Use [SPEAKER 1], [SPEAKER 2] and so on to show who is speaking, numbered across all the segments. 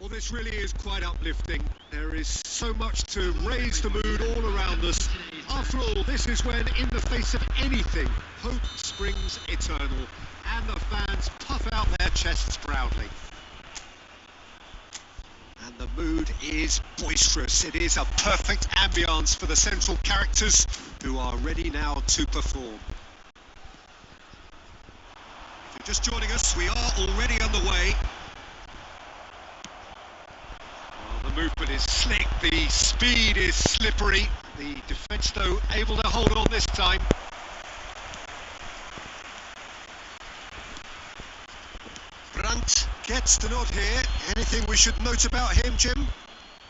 [SPEAKER 1] Well, this really is quite uplifting. There is so much to raise the mood all around us. After all, this is when, in the face of anything, hope springs eternal, and the fans puff out their chests proudly. And the mood is boisterous. It is a perfect ambience for the central characters, who are ready now to perform. If you're just joining us, we are already underway. The movement is slick, the speed is slippery, the defence though able to hold on this time. Brandt gets the nod here. Anything we should note about him, Jim?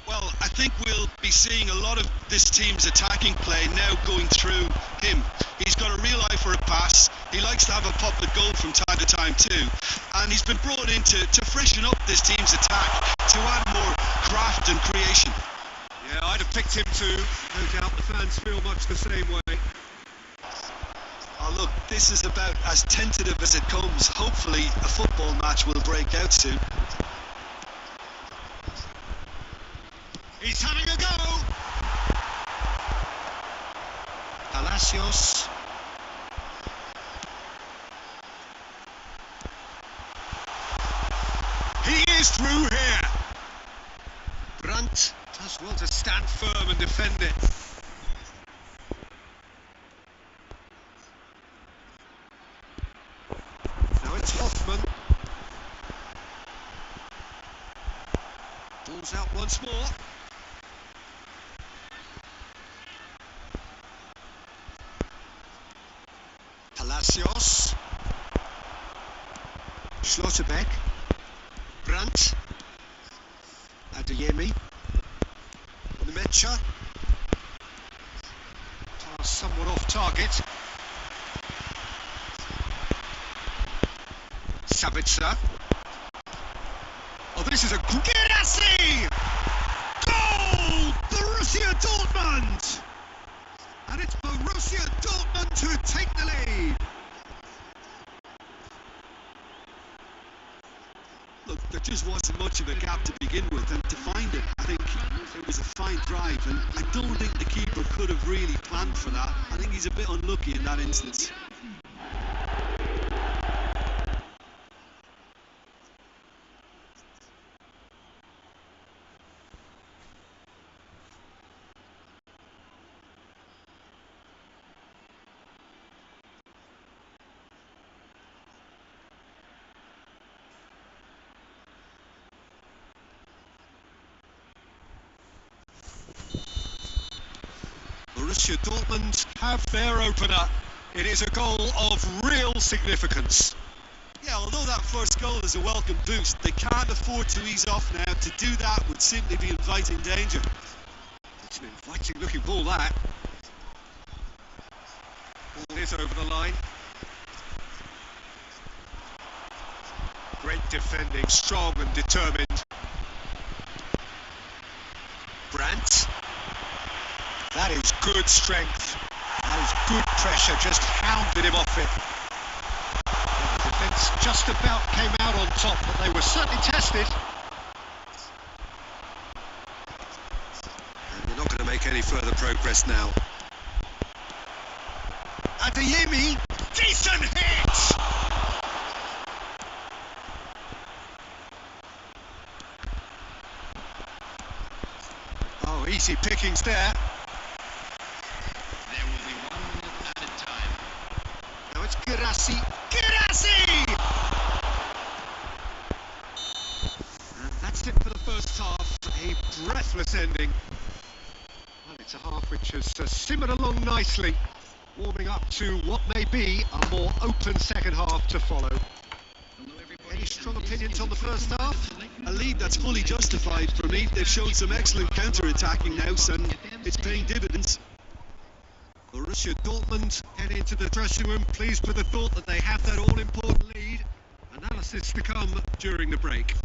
[SPEAKER 2] Well, I think we'll be seeing a lot of this team's attacking play now going through him. He's got a real eye for a pass. He likes to have a pop at goal from time to time too. And he's been brought in to freshen up this team's attack, to add more craft and creation.
[SPEAKER 1] Yeah, I'd have picked him too. No doubt the fans feel much the same way.
[SPEAKER 2] Oh look, this is about as tentative as it comes. Hopefully a football match will break out soon.
[SPEAKER 1] He's having a go! Palacios. He is through here! Brandt does well to stand firm and defend it. Now it's Hoffman. Ball's out once more. Palacios. Schlotterbeck. Brandt. Adeyemi. Nemecha. Pass somewhat off target. Sabitzer. Oh, this is a Gerassi! Goal! Borussia Dortmund! And it's Borussia Dortmund who take the lead.
[SPEAKER 2] Look, there just wasn't much of a gap to begin with, and to find it, I think it was a fine drive, and I don't think the keeper could have really planned for that. I think he's a bit unlucky in that instance.
[SPEAKER 1] Borussia Dortmund have their opener. It is a goal of real significance.
[SPEAKER 2] Yeah, although that first goal is a welcome boost, they can't afford to ease off now. To do that would simply be inviting danger.
[SPEAKER 1] It's an inviting looking ball, that. Ball is over the line. Great defending, strong and determined. Brandt. That is good strength. That is good pressure, just hounded him off it. The defence just about came out on top, but they were certainly tested. And they're not going to make any further progress now. Adeyemi, decent hit! Oh, easy pickings there. Gerassi! Gerassi! And that's it for the first half. A breathless ending. Well, it's a half which has simmered along nicely, warming up to what may be a more open second half to follow. Any strong opinions on the first half?
[SPEAKER 2] A lead that's fully justified for me. They've shown some excellent counter-attacking now, and it's paying dividends.
[SPEAKER 1] Borussia Dortmund head into the dressing room pleased with the thought that they have that all-important lead. Analysis to come during the break.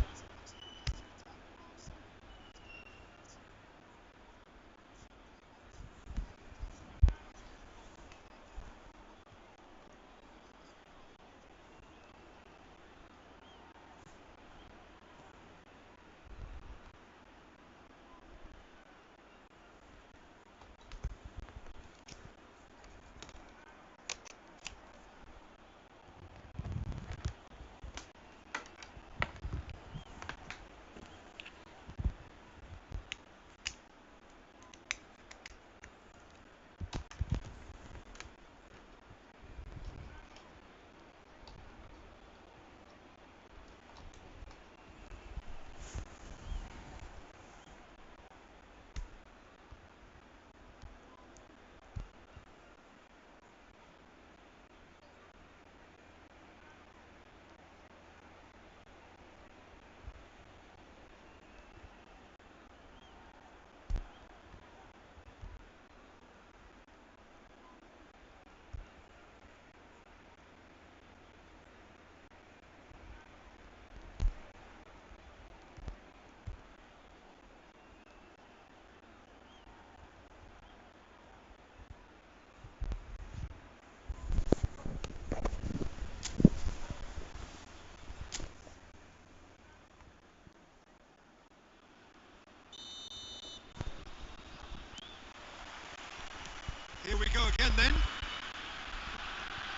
[SPEAKER 1] Here we go again then.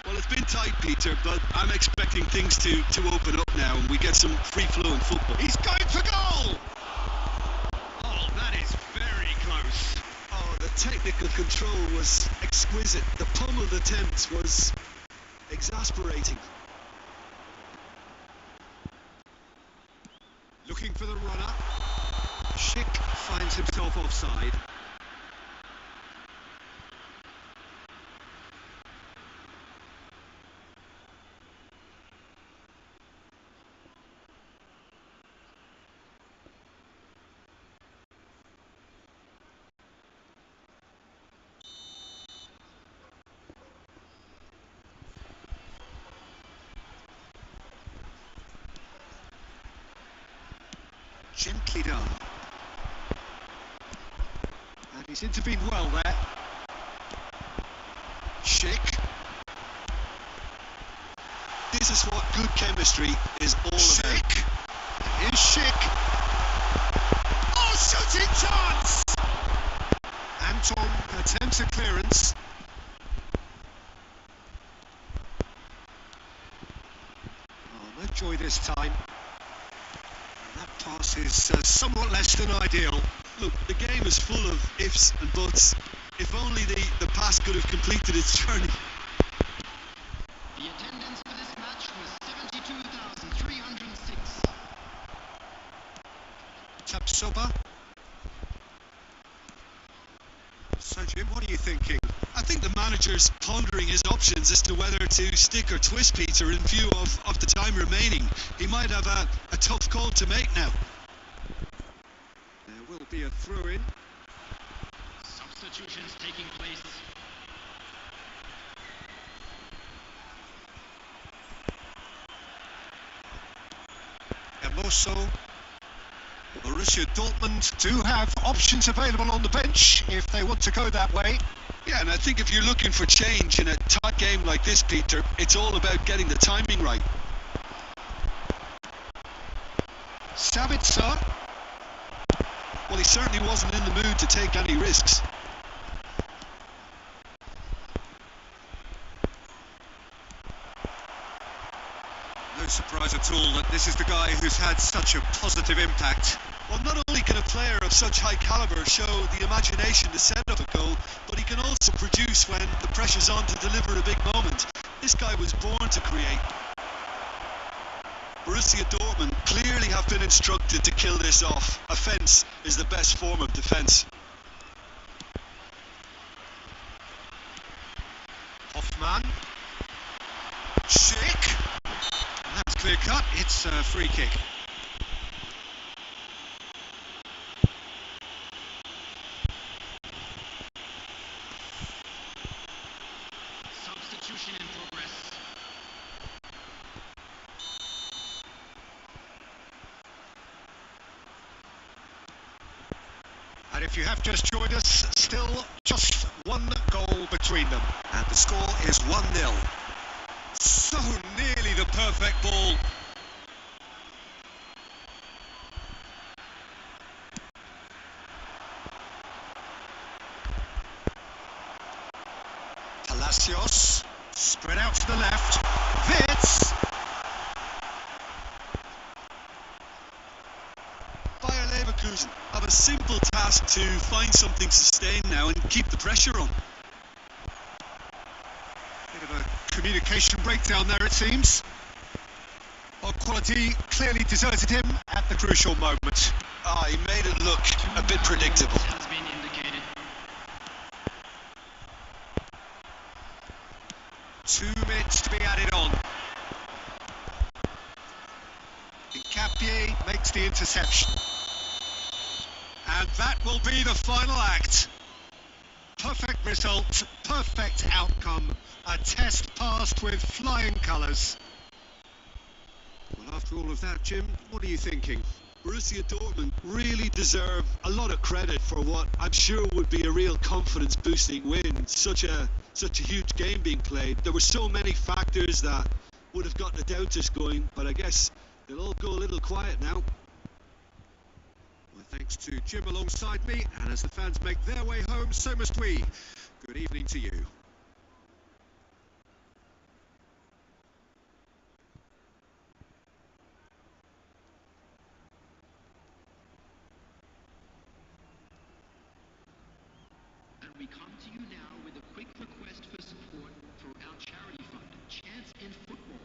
[SPEAKER 2] Well, it's been tight, Peter, but I'm expecting things to open up now and we get some free-flowing football.
[SPEAKER 1] He's going for goal! Oh, that is very close.
[SPEAKER 2] Oh, the technical control was exquisite. The pummeled attempt was exasperating.
[SPEAKER 1] Looking for the runner. Schick finds himself offside. Gently done. And he's intervened well there.
[SPEAKER 2] Schick. This is what good chemistry is all about.
[SPEAKER 1] Schick. Here's Schick. Oh, shooting chance! Anton attempts a clearance. Oh, no joy this time. That pass is somewhat less than ideal.
[SPEAKER 2] Look, the game is full of ifs and buts. If only the pass could have completed its journey.
[SPEAKER 3] The attendance for this match was 72,306.
[SPEAKER 1] Tapsoba. So, Jim, what are you thinking?
[SPEAKER 2] I think the manager's pondering his options as to whether to stick or twist Peter in view of the time remaining. He might have a tough call to make now.
[SPEAKER 1] There will be a throw-in.
[SPEAKER 3] Substitutions taking place.
[SPEAKER 1] Hermoso. Borussia Dortmund do have options available on the bench if they want to go that way.
[SPEAKER 2] Yeah, and I think if you're looking for change in a tight game like this, Peter, it's all about getting the timing right.
[SPEAKER 1] Sabitzer.
[SPEAKER 2] Well, he certainly wasn't in the mood to take any risks.
[SPEAKER 1] No surprise at all that this is the guy who's had such a positive impact.
[SPEAKER 2] Well, not only can a player of such high calibre show the imagination to set up a goal, but he can also produce when the pressure's on to deliver a big moment. This guy was born to create. Borussia Dortmund clearly have been instructed to kill this off. Offence is the best form of defence.
[SPEAKER 1] Hoffmann. Schick. And that's clear cut. It's a free kick.
[SPEAKER 3] Substitution in progress.
[SPEAKER 1] And if you have just joined us, still just one goal between them. And the score is 1-0. So nearly the perfect ball. Palacios, spread out to the left. Wirtz.
[SPEAKER 2] Bayer Leverkusen have a simple task to find something sustained now and keep the pressure on.
[SPEAKER 1] Bit of a communication breakdown there, it seems. Well, quality clearly deserted him at the crucial moment.
[SPEAKER 2] He made it look a bit predictable.
[SPEAKER 3] Has been indicated.
[SPEAKER 1] 2 minutes to be added on. Nkapie makes the interception. And that will be the final act. Perfect result, perfect outcome. A test passed with flying colours. Well, after all of that, Jim, what are you thinking?
[SPEAKER 2] Borussia Dortmund really deserve a lot of credit for what I'm sure would be a real confidence-boosting win. Such a huge game being played. There were so many factors that would have gotten the doubters going, but I guess they'll all go a little quiet now.
[SPEAKER 1] I Thanks to Jim alongside me, and as the fans make their way home, so must we. Good evening to you.
[SPEAKER 3] And we come to you now with a quick request for support for our charity fund, Chance in Football.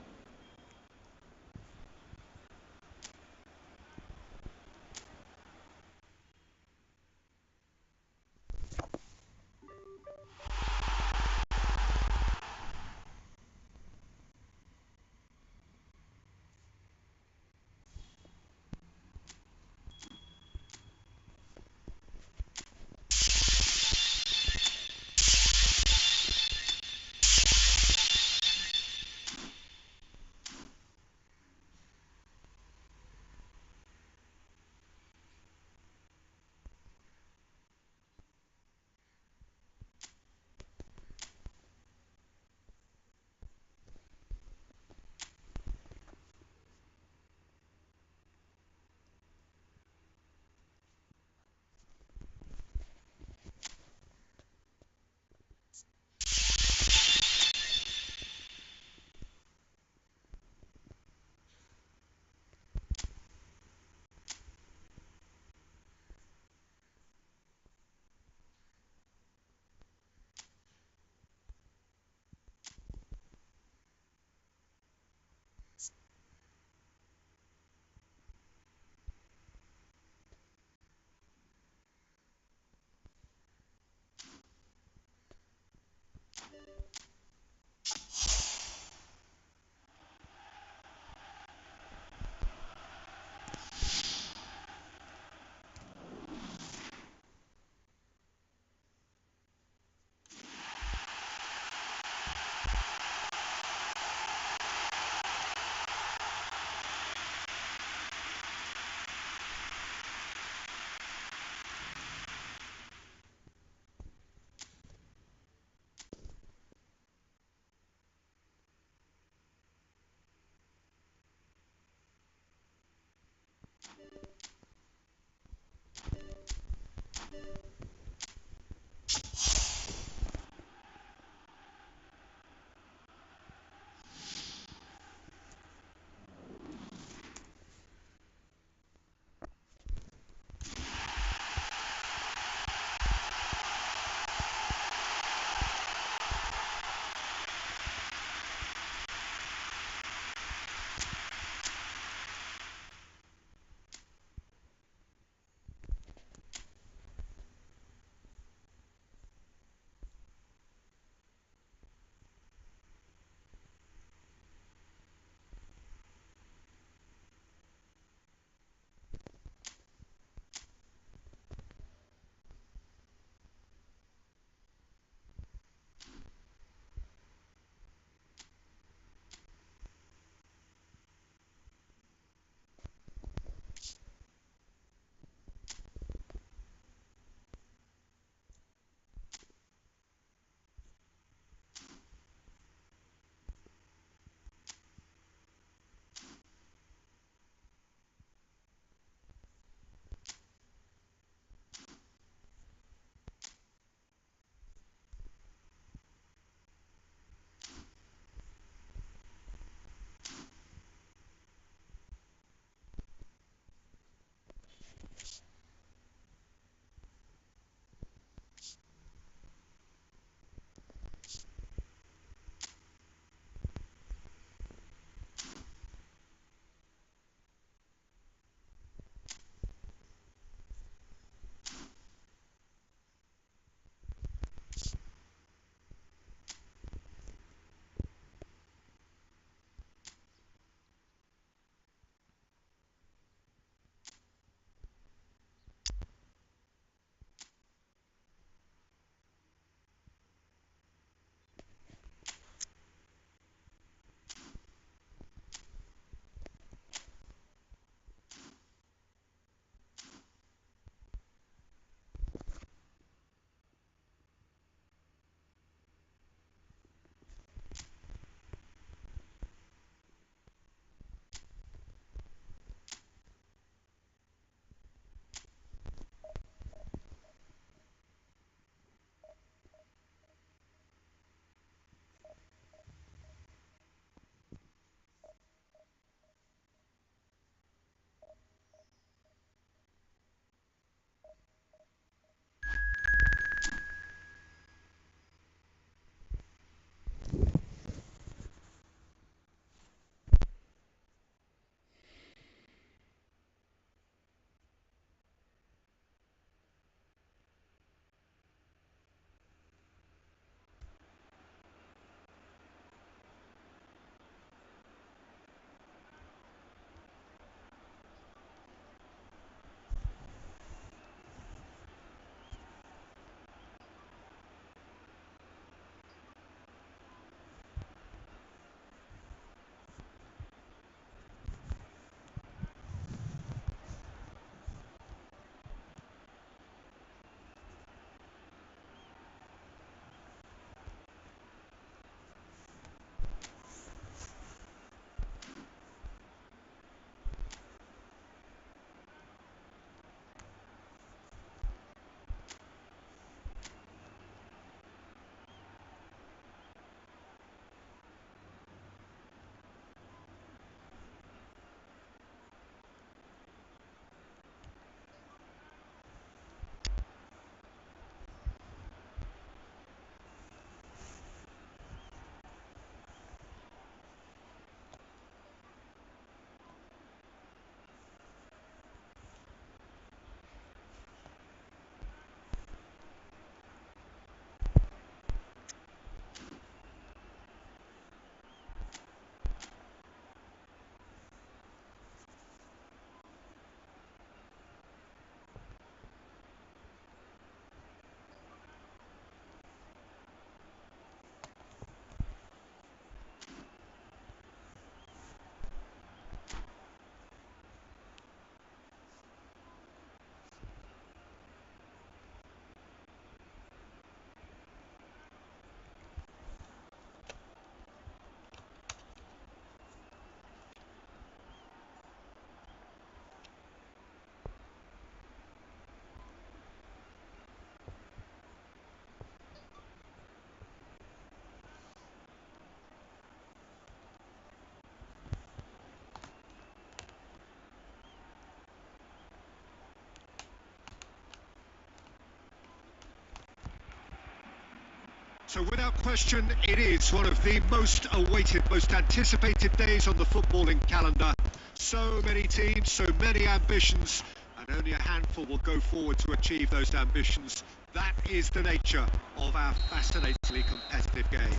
[SPEAKER 1] So without question, it is one of the most awaited, most anticipated days on the footballing calendar. So many teams, so many ambitions, and only a handful will go forward to achieve those ambitions. That is the nature of our fascinatingly competitive game.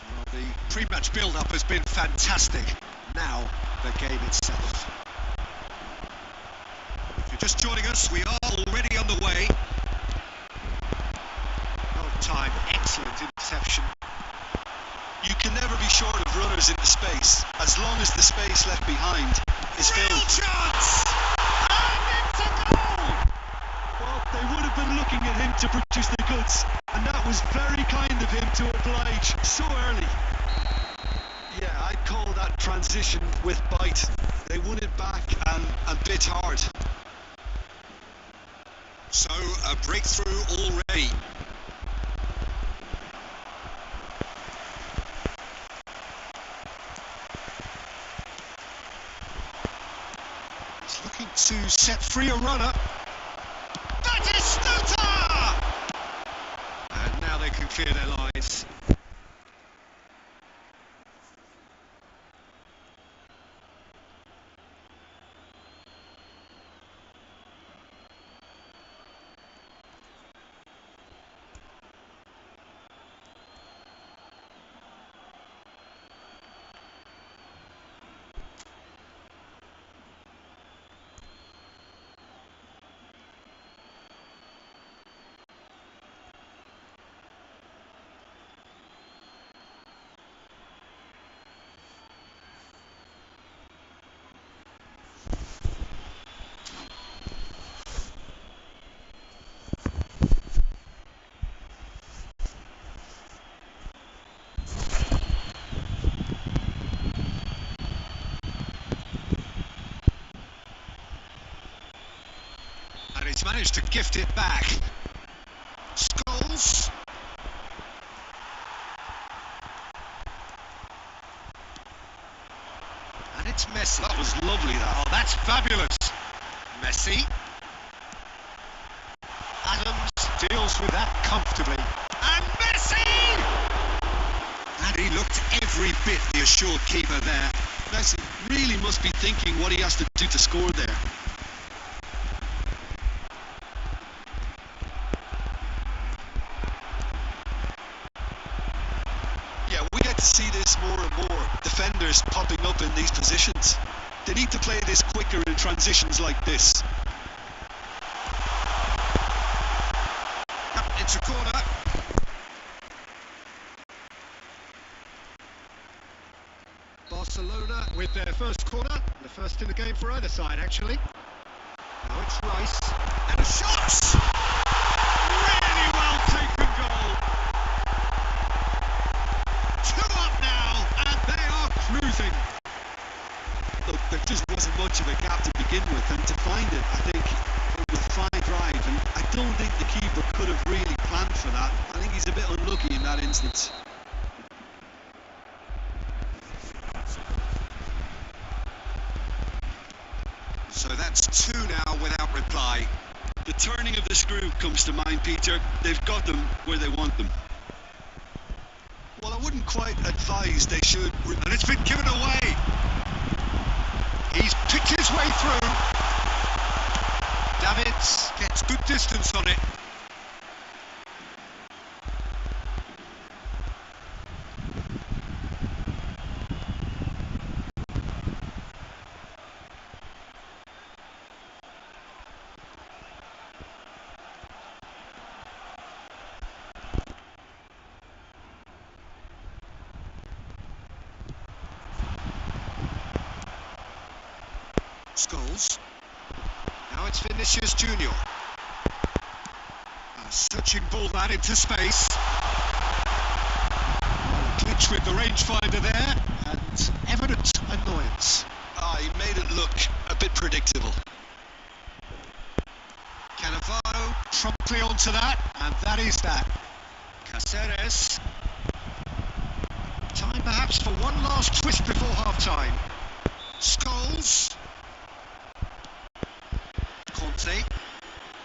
[SPEAKER 1] Well, the pre-match build-up has been fantastic. Now, the game itself. If you're just joining us, we are already underway. Time, excellent interception.
[SPEAKER 2] You can never be short of runners into space, as long as the space left behind is filled.
[SPEAKER 1] Real chance! And it's a goal!
[SPEAKER 2] Well, they would have been looking at him to produce the goods, and that was very kind of him to oblige so early. Yeah, I'd call that transition with bite. They won it back and bit hard.
[SPEAKER 1] So, a breakthrough already. Looking to set free a runner. That is Stutter! And now they can clear their lines. And he's managed to gift it back. Scholes. And it's Messi.
[SPEAKER 2] That was lovely, that.
[SPEAKER 1] Oh, that's fabulous. Messi. Adams deals with that comfortably. And Messi! And he looked every bit the assured keeper there.
[SPEAKER 2] Messi really must be thinking what he has to do to score there. Yeah, we get to see this more and more. Defenders popping up in these positions. They need to play this quicker in transitions like this.
[SPEAKER 1] It's a corner. Barcelona with their first corner. The first in the game for either side, actually. Now it's Rice. And a shot! Really well taken goal. 2 up now, and they are cruising.
[SPEAKER 2] Look, there just wasn't much of a gap to begin with, and to find it, I think it was a fine drive, and I don't think the keeper could have really planned for that. I think he's a bit unlucky in that instance.
[SPEAKER 1] So that's 2 now without reply.
[SPEAKER 2] The turning of the screw comes to mind, Peter. They've got them where they want them. Well, I wouldn't quite advise they should...
[SPEAKER 1] And it's been given away. He's picked his way through. Davids gets good distance on it. Scholes. Now it's Vinicius Junior. A searching ball that into space. Glitch with the rangefinder there, and evident annoyance.
[SPEAKER 2] He made it look a bit predictable.
[SPEAKER 1] Cannavaro promptly onto that, and that is that. Caceres. Time perhaps for one last twist before half-time. Scholes. Conte.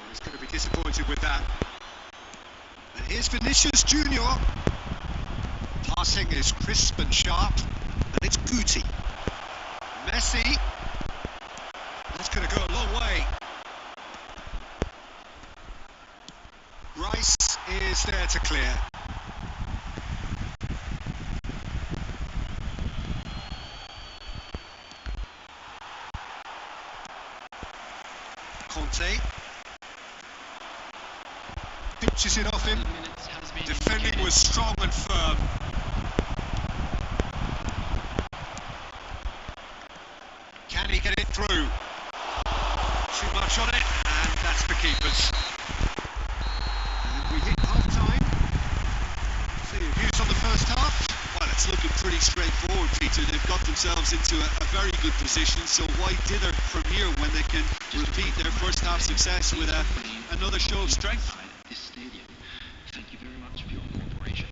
[SPEAKER 1] He's going to be disappointed with that. And here's Vinicius Junior. Passing is crisp and sharp, and it's Guti. Messi. That's going to go a long way. Rice is there to clear. Conte. Pinches it off him. Defending was strong and firm. Can he get it through? Too much on it, and that's the keeper's. And we hit half-time. See your views on the first half?
[SPEAKER 2] Well, it's looking pretty straightforward, Peter. They've got themselves into a very good position, so why dither from here when they can repeat their first half success with another show of strength?
[SPEAKER 3] This stadium. Thank you very much for your cooperation.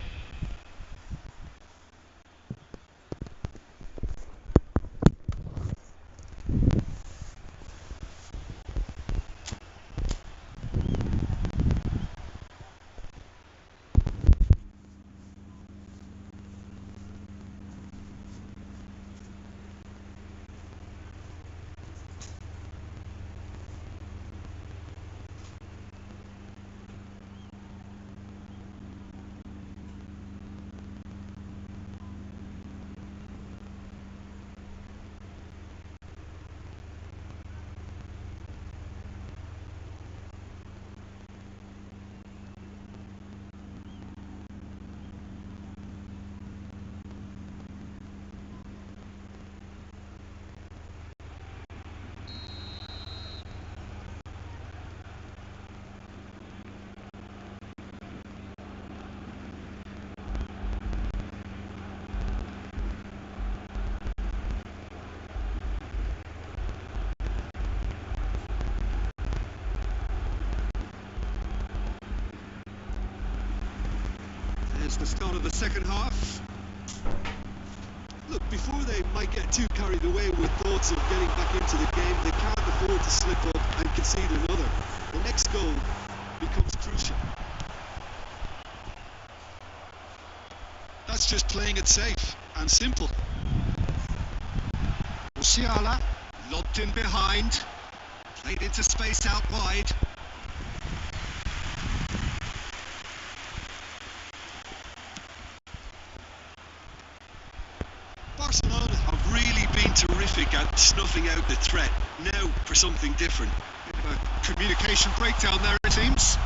[SPEAKER 1] There's the start of the second half.
[SPEAKER 2] Look, before they might get too carried away with thoughts of getting back into the game, they can't afford to slip up and concede another. The next goal becomes crucial. That's just playing it safe and simple.
[SPEAKER 1] Musiala lobbed in behind, played into space out wide.
[SPEAKER 2] Barcelona have really been terrific at snuffing out the threat. Now for something different.
[SPEAKER 1] Bit of a communication breakdown there, it seems.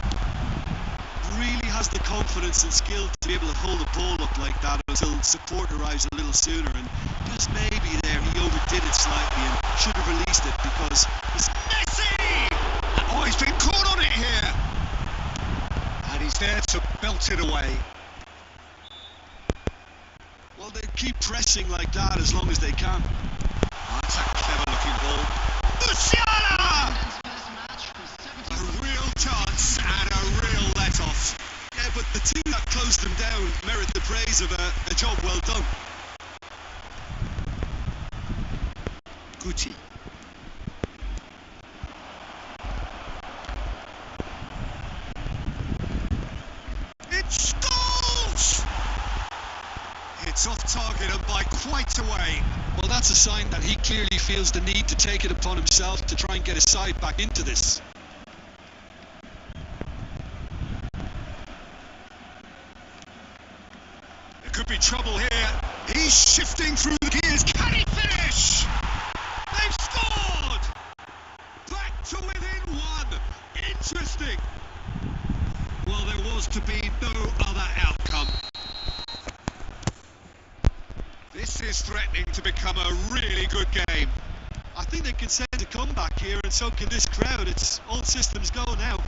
[SPEAKER 2] Really has the confidence and skill to be able to hold the ball up like that until support arrives a little sooner, and just maybe there he overdid it slightly and should have released it because he's
[SPEAKER 1] Messi! Oh, he's been caught on it here. And he's there to belt it away.
[SPEAKER 2] well, they keep pressing like that as long as they can.
[SPEAKER 1] That's a clever looking ball. Musiala! A real chance and a real let-off.
[SPEAKER 2] Yeah, but the two that closed them down merit the praise of a job well done.
[SPEAKER 1] Guti. It scores! It's off target and by quite a way.
[SPEAKER 2] Well, that's a sign that he clearly feels the need to take it upon himself to try and get his side back into this.
[SPEAKER 1] There could be trouble here. He's shifting through the gears. Can he finish? They've scored! Back to within one. Interesting. Well, there was to be no other outcome. This is threatening to become a really good game.
[SPEAKER 2] I think they can send a comeback here, and so can this crowd. It's all systems go now.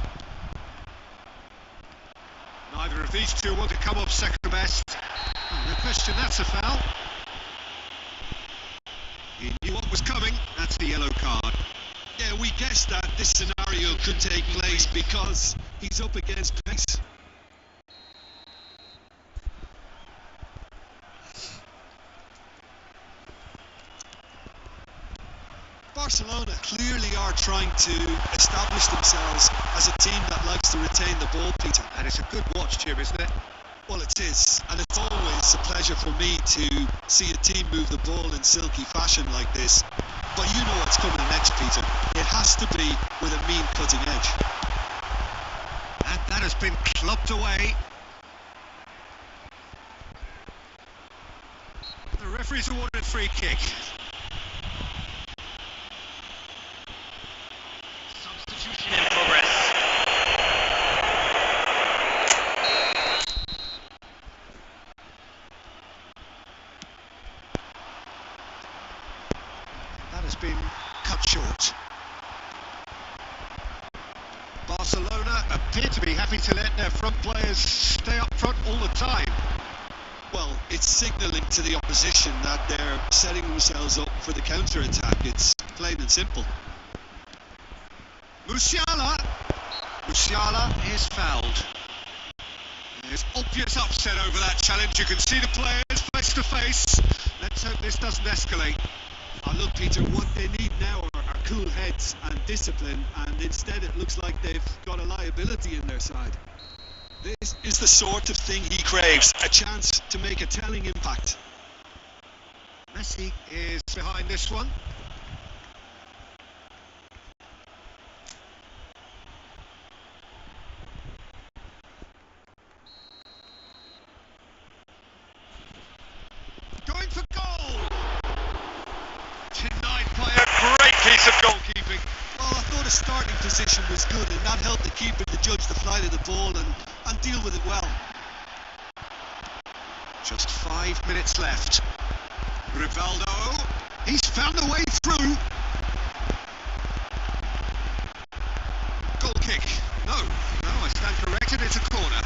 [SPEAKER 1] Neither of these two want to come off second best. Oh, no question, that's a foul. He knew what was coming. That's the yellow card.
[SPEAKER 2] Yeah, we guessed that this scenario could take place because he's up against pace. Barcelona clearly are trying to establish themselves as a team that likes to retain the ball, Peter.
[SPEAKER 1] And it's a good watch, Jim, isn't it?
[SPEAKER 2] Well, it is, and it's always a pleasure for me to see a team move the ball in silky fashion like this. But you know what's coming next, Peter. It has to be with a mean cutting edge.
[SPEAKER 1] And that has been clubbed away. The referee's awarded free kick.
[SPEAKER 3] Substitution in progress.
[SPEAKER 1] That has been cut short. Barcelona appear to be happy to let their front players stay up front all the time.
[SPEAKER 2] Well, it's signalling to the opposition that they're setting themselves up for the counter-attack. It's plain and simple.
[SPEAKER 1] Musiala is fouled. There's obvious upset over that challenge. You can see the players face to face. Let's hope this doesn't escalate.
[SPEAKER 2] Oh, look, Peter, what they need now are cool heads and discipline, and instead it looks like they've got a liability in their side. This is the sort of thing he craves, a chance to make a telling impact.
[SPEAKER 1] Messi is behind this one. Going for goal! Denied by a great piece of goalkeeping.
[SPEAKER 2] Well, I thought his starting position was good, and that helped the keeper to judge the flight of the ball and deal with it well.
[SPEAKER 1] Just 5 minutes left. Rivaldo, he's found a way through. Goal kick. No, I stand corrected, it's a corner.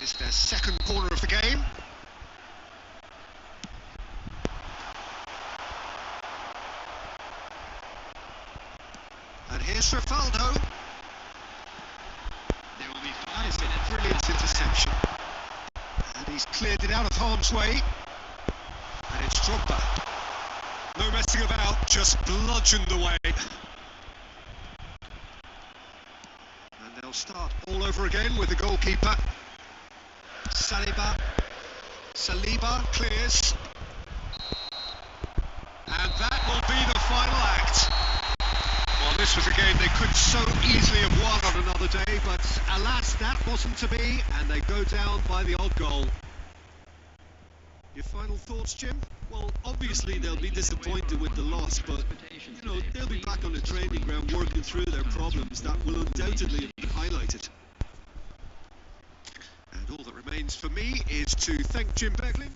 [SPEAKER 1] It's their second corner of the game. And here's Rivaldo. That is a brilliant interception. And he's cleared it out of harm's way. And it's Drogba. No messing about, just bludgeoned away. And they'll start all over again with the goalkeeper. Saliba clears. And that will be the final act. Well, this was a game they could so easily have won on another day, but alas, that wasn't to be, and they go down by the odd goal. Your final thoughts, Jim?
[SPEAKER 2] Well, obviously they'll be disappointed with the loss, but, you know, they'll be back on the training ground working through their problems that will undoubtedly have been highlighted.
[SPEAKER 1] And all that remains for me is to thank Jim Begling.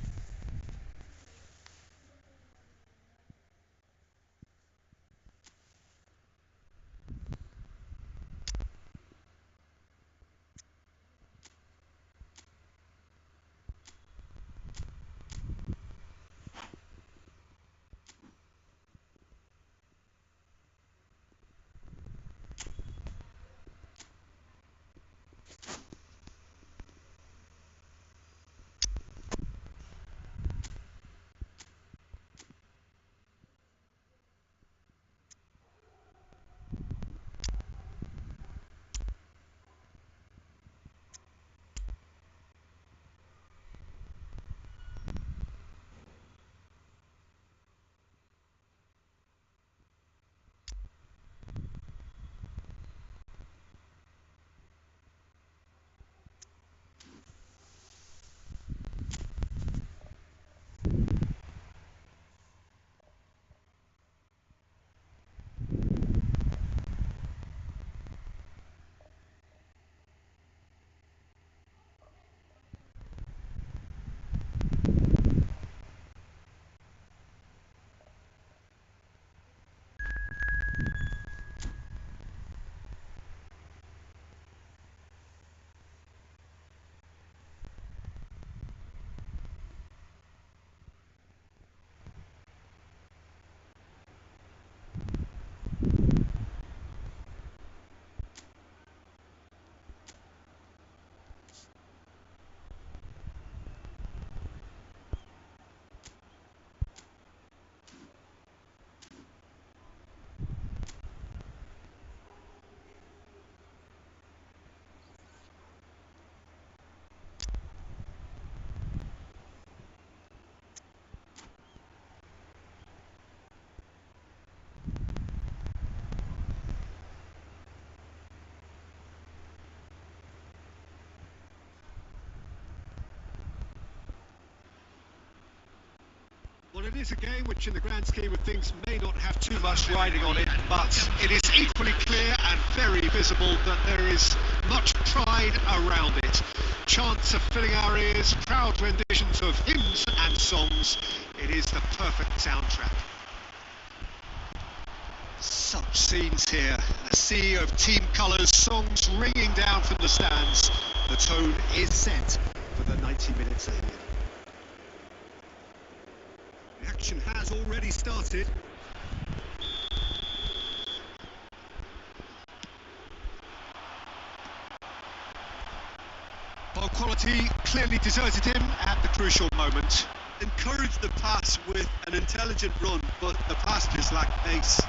[SPEAKER 1] Well, it is a game which in the grand scheme of things may not have too much riding on it, but it is equally clear and very visible that there is much pride around it. Chants are filling our ears, proud renditions of hymns and songs. It is the perfect soundtrack. Such scenes here, a sea of team colours, songs ringing down from the stands. The tone is set for the 90 minutes ahead. The action has already started. Ball quality clearly deserted him at the crucial moment.
[SPEAKER 2] Encouraged the pass with an intelligent run, but the pass just lacked pace.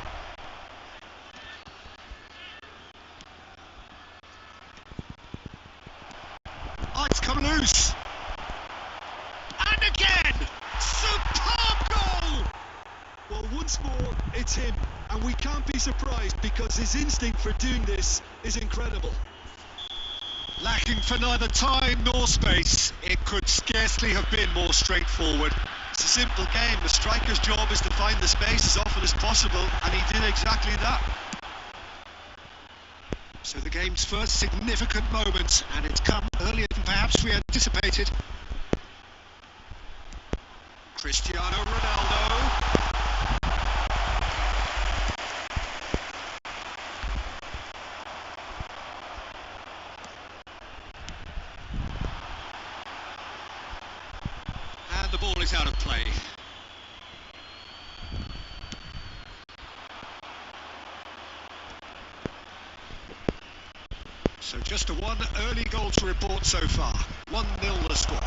[SPEAKER 1] Oh, it's come loose. And again! Superb goal!
[SPEAKER 2] Well, once more, it's him. And we can't be surprised because his instinct for doing this is incredible.
[SPEAKER 1] Lacking for neither time nor space, it could scarcely have been more straightforward.
[SPEAKER 2] It's a simple game. The striker's job is to find the space as often as possible, and he did exactly that.
[SPEAKER 1] So the game's first significant moment, and it's come earlier than perhaps we anticipated. Cristiano Ronaldo. And the ball is out of play. So just a one early goal to report so far. 1-0 the score.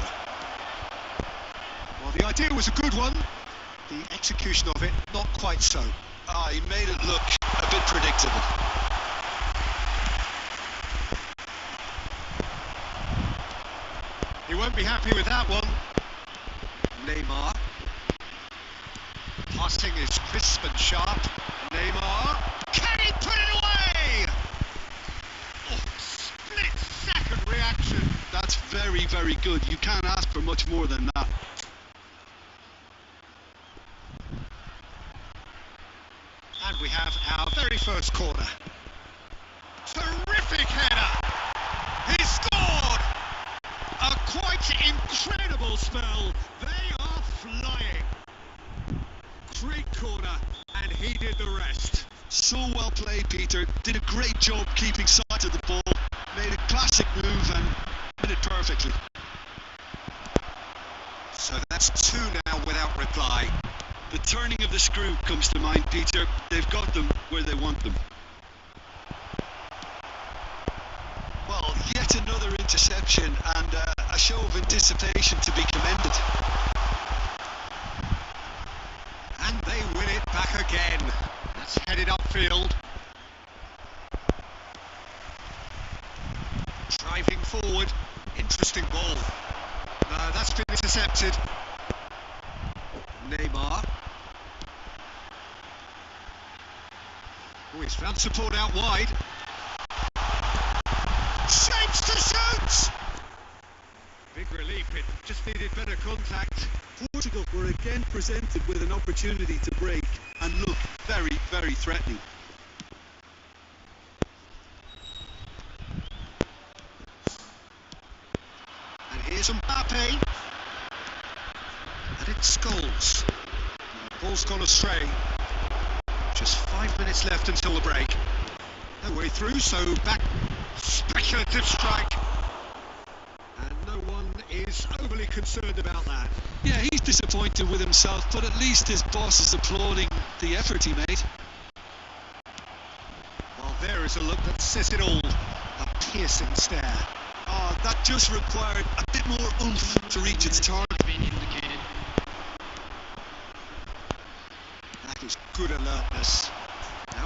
[SPEAKER 1] Well, the idea was a good one. The execution of it, not quite so.
[SPEAKER 2] He made it look a bit predictable.
[SPEAKER 1] He won't be happy with that one. Neymar. Passing is crisp and sharp. Neymar. Can he put it away? Oh, split-second reaction.
[SPEAKER 2] That's very, very good. You can't ask for much more than that.
[SPEAKER 1] And we have our very first corner. Terrific header. He scored. A quite incredible spell. They are flying. Great corner, and he did the rest.
[SPEAKER 2] So well played, Peter. Did a great job keeping sight of the ball. Made a classic move and did it perfectly.
[SPEAKER 1] So that's two now without reply.
[SPEAKER 2] The turning of the screw comes to mind, Peter. They've got them where they want them. Well, yet another interception and a show of anticipation to be commended.
[SPEAKER 1] And they win it back again. That's headed upfield. Driving forward. Interesting ball. That's been intercepted. Neymar. Oh, he's found support out wide. Shapes to shoot! Big relief, it just needed better contact.
[SPEAKER 2] Portugal were again presented with an opportunity to break and look very, very threatening.
[SPEAKER 1] And here's Mbappe. And it's Scholes. Ball's gone astray. Just 5 minutes left until the break. No way through, so back. Speculative strike. And no one is overly concerned about that.
[SPEAKER 2] Yeah, he's disappointed with himself, but at least his boss is applauding the effort he made.
[SPEAKER 1] Well, there is a look that says it all. A piercing stare.
[SPEAKER 2] Oh, that just required a bit more oomph to reach its target.
[SPEAKER 1] That is good alertness.